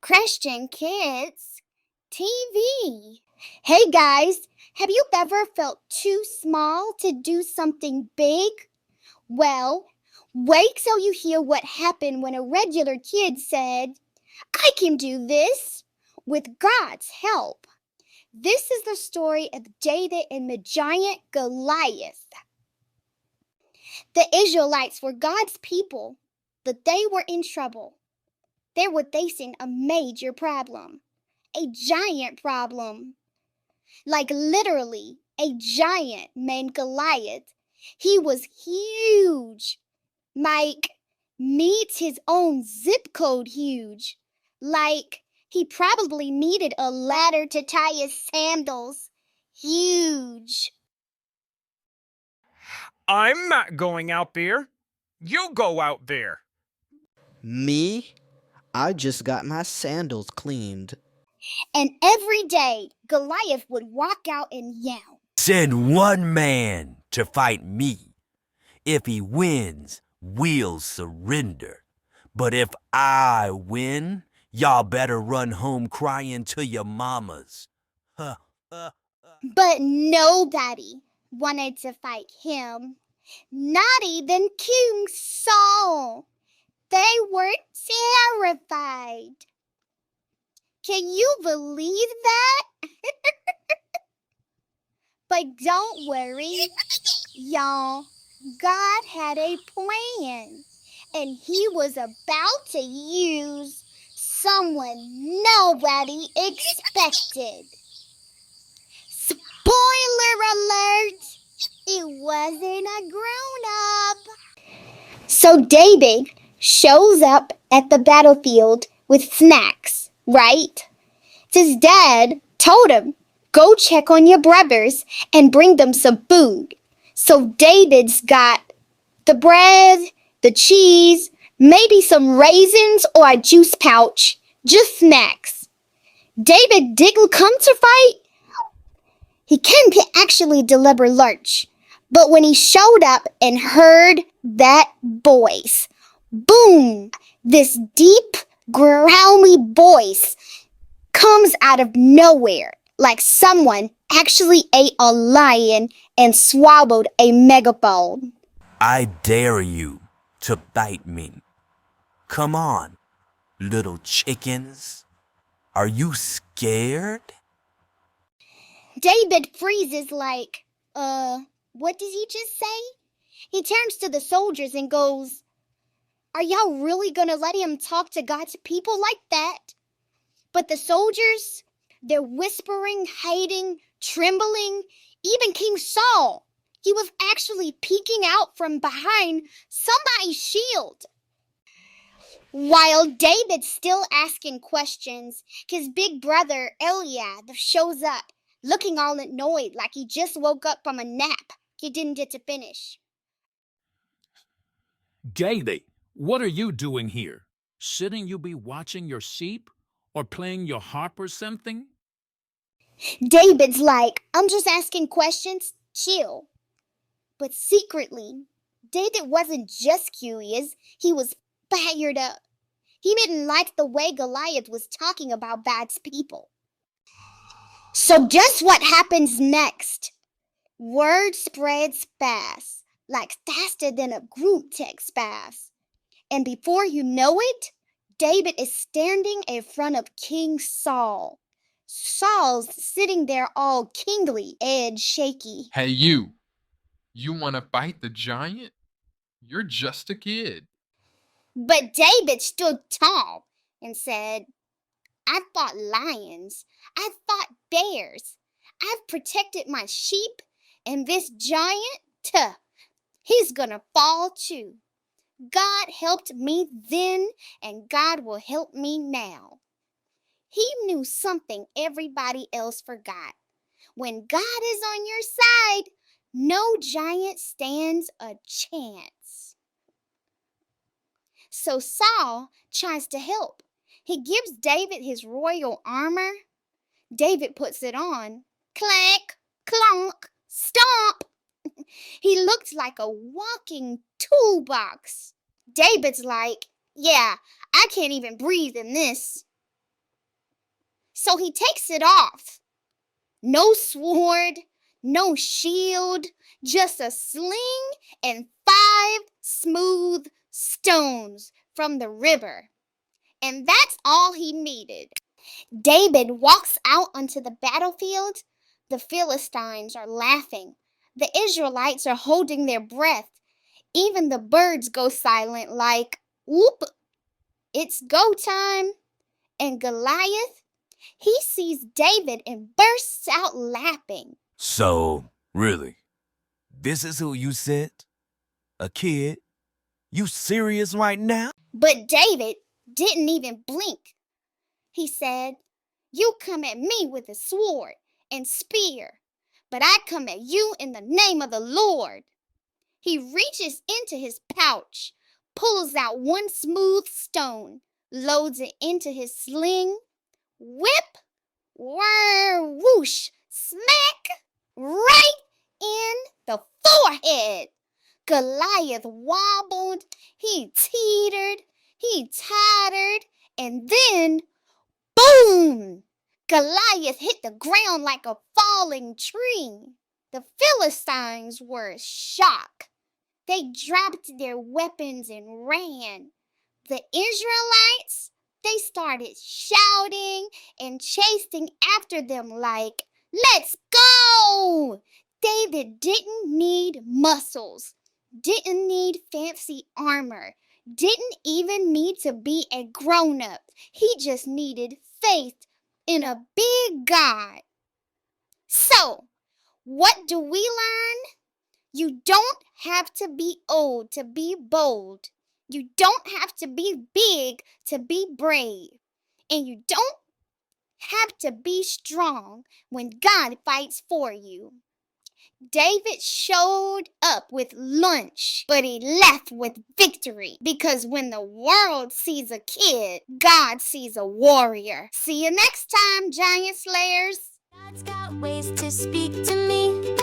Christian Kids TV. Hey guys, have you ever felt too small to do something big? Well, wait till you hear what happened when a regular kid said, I can do this with God's help. This is the story of David and the giant Goliath. The Israelites were God's people, but they were in trouble. They were facing a major problem, a giant problem. Like literally, a giant named Goliath. He was huge. Like, needs his own zip code huge. Like, he probably needed a ladder to tie his sandals. Huge. I'm not going out there. You go out there. Me? I just got my sandals cleaned. And every day, Goliath would walk out and yell, Send one man to fight me. If he wins, we'll surrender. But if I win, y'all better run home crying to your mamas. But nobody wanted to fight him. Not even King Saul. They were terrified. Can you believe that? But don't worry, y'all. God had a plan, and he was about to use someone nobody expected. Spoiler alert! It wasn't a grown-up. So David shows up at the battlefield with snacks, right? His dad told him, go check on your brothers and bring them some food. So David's got the bread, the cheese, maybe some raisins or a juice pouch, just snacks. David didn't come to fight. He can't actually deliver lunch. But when he showed up and heard that voice, boom, this deep, growly voice comes out of nowhere, like someone actually ate a lion and swallowed a megaphone. I dare you to bite me. Come on, little chickens. Are you scared? David freezes like, what did he just say? He turns to the soldiers and goes, are y'all really gonna let him talk to God's people like that? But the soldiers, they're whispering, hiding, trembling. Even King Saul, he was actually peeking out from behind somebody's shield. While David's still asking questions, his big brother Eliab shows up, looking all annoyed like he just woke up from a nap he didn't get to finish. David, what are you doing here? Shouldn't you be watching your sheep or playing your harp or something? David's like, I'm just asking questions, chill. But secretly, David wasn't just curious, he was fired up. He didn't like the way Goliath was talking about God's people. So guess what happens next? Word spreads fast, like faster than a group text fast. And before you know it, David is standing in front of King Saul. Saul's sitting there all kingly and shaky. Hey, you want to fight the giant? You're just a kid. But David stood tall and said, I fought lions. I fought bears. I've protected my sheep, and this giant, he's gonna fall too. God helped me then, and God will help me now. He knew something everybody else forgot. When God is on your side, no giant stands a chance. So Saul tries to help. He gives David his royal armor. David puts it on. Clank, clonk, stomp. He looked like a walking toolbox. David's like, yeah, I can't even breathe in this. So he takes it off. No sword, no shield, just a sling and 5 smooth stones from the river. And that's all he needed. David walks out onto the battlefield. The Philistines are laughing. The Israelites are holding their breath. Even the birds go silent like, whoop, it's go time. And Goliath, he sees David and bursts out laughing. So, really, this is who you sent? A kid? You serious right now? But David didn't even blink. He said, you come at me with a sword and spear, but I come at you in the name of the Lord. He reaches into his pouch, pulls out 1 smooth stone, loads it into his sling. Whip, whir, whoosh, smack, right in the forehead. Goliath wobbled, he teetered, he tottered, and then, boom! Goliath hit the ground like a falling tree. The Philistines were shocked. They dropped their weapons and ran. The Israelites, they started shouting and chasing after them like, let's go! David didn't need muscles, didn't need fancy armor, didn't even need to be a grown-up. He just needed faith in a big God. So, what do we learn? You don't have to be old to be bold. You don't have to be big to be brave. And you don't have to be strong when God fights for you. David showed up with lunch, but he left with victory. Because when the world sees a kid, God sees a warrior. See you next time, Giant Slayers. God's got ways to speak to me.